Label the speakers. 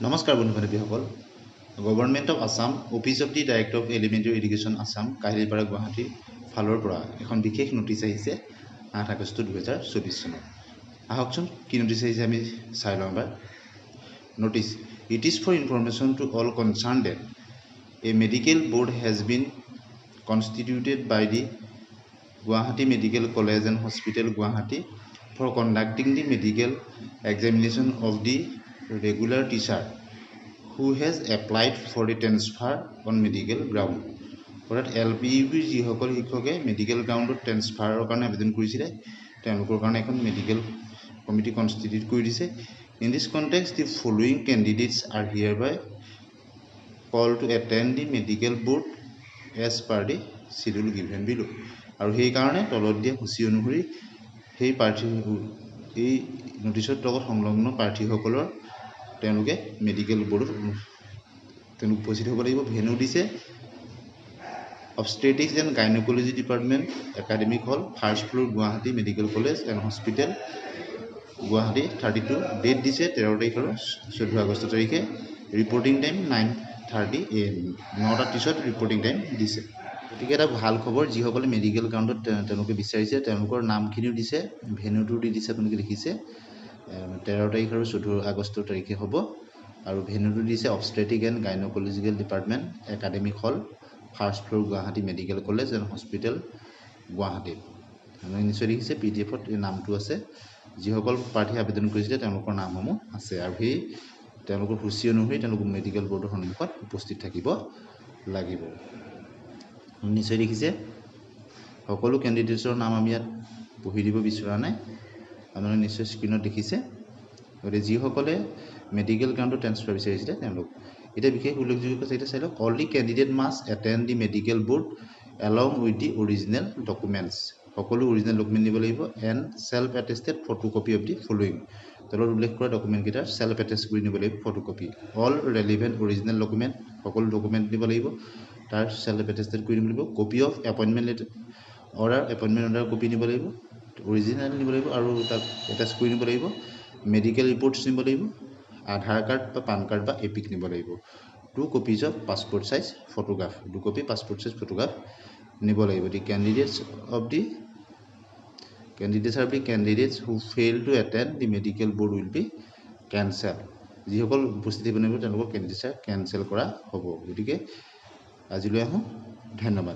Speaker 1: নমস্কাৰ বন্ধু বান্ধৱীসকল government of Assam office of the director of elementary education Assam Kahilipara Guwahati ফালৰ পৰা এখন বিশেষ নটিচ আহিছে 8 আগষ্ট 2024 চনত আহকচোন কি নটিচ আহিছে আমি চাই লওঁ এবাৰ notice it is for information to all concern that a medical board has been constituted by the Guwahati Medical College and Hospital Guwahati for conducting the medical examination of the regular teacher who has applied for the transfer on medical ground. অৰ্থাৎ LPUP যিসকল শিক্ষকে medical গ্ৰাউণ্ডত ট্ৰেন্সফাৰৰ কাৰণে আবেদন কৰিছিলে তেওঁলোকৰ কাৰণে এখন মেডিকেল কমিটি কনষ্টিটিউট কৰি দিছে in this context the following candidates are hereby called to attend the medical board as per the schedule given below আৰু সেই কাৰণে তলত দিয়া সূচী অনুসৰি সেই প্ৰাৰ্থী এই নোটিচৰ লগত সংলগ্ন প্ৰাৰ্থীসকলৰ তেওঁলোকে মেডিকেল বোৰ্ডত তেওঁলোক উপস্থিত হ'ব লাগিব ভেনু দিছে obstetrics and gynaecology department academic hall first floor Guwahati medical college and hospital Guwahati 32 date দিছে 13 তাৰিখ আৰু 14 আগষ্ট তাৰিখে reporting time 9:30 AM 9:30 reporting time দিছে গতিকে এটা ভাল খবৰ যিসকলে মেডিকেল গ্ৰাউণ্ডত তেওঁলোকে বিচাৰিছে তেওঁলোকৰ নামখিনিও দিছে ভেনুটো দি দিছে আপোনালোকে দেখিছে 13 তাৰিখ আৰু 14 আগষ্ট তাৰিখে হ'ব আৰু ভেনুটো দিছে obstetric and gynaecological department academic hall first floor Guwahati medical college and hospital Guwahati আপোনালোকে নিশ্চয় দেখিছে PDFত এই নামটো আছে যিসকল প্ৰাৰ্থী আবেদন কৰিছিলে তেওঁলোকৰ নামসমূহ আছে আৰু সেই তেওঁলোকৰ সূচী অনুসৰি তেওঁলোক মেডিকেল বোৰ্ডৰ সন্মুখত উপস্থিত থাকিব লাগিব নিশ্চয় দেখিছে সকলো কেণ্ডিডেটছৰ নাম আমি ইয়াত পঢ়ি দিব বিচৰা নাই আপোনালোকে নিশ্চয় স্ক্ৰীনত দেখিছে গতিকে যিসকলে মেডিকেল গ্ৰাউণ্ডত ট্ৰেন্সফাৰ বিচাৰিছিলে তেওঁলোক এটা বিশেষ উল্লেখযোগ্য কথা এটা চাই লওক all the candidate must attend the medical board along with the original documents সকলো অৰিজিনেল ডকুমেণ্ট দিব লাগিব and self attested photocopy of the following তলত উল্লেখ কৰা ডকুমেণ্টকেইটাৰ চেল্ফ এটেষ্ট কৰি নিব লাগিব photocopy all relevant original document সকলো ডকুমেণ্ট দিব লাগিব তাৰ চেল্ফ এটেষ্টেড কৰি নিব লাগিব copy of appointment order copy নিব লাগিব অৰিজিনেল নিব লাগিব আৰু তাক এটেষ্ট কৰি নিব লাগিব মেডিকেল ৰিপৰ্টছ নিব লাগিব আধাৰ কাৰ্ড বা পান কাৰ্ড বা এপিক নিব লাগিব 2 copies of passport size photograph 2 copy passport size photograph নিব লাগিব দি candidates are the candidates who fail to attend the medical board will be cancelled যিসকল উপস্থিত হ'ব তেওঁলোকৰ কেণ্ডিডেটছ কেনসেল কৰা হ'ব গতিকে আজিলৈ আহোঁ ধন্যবাদ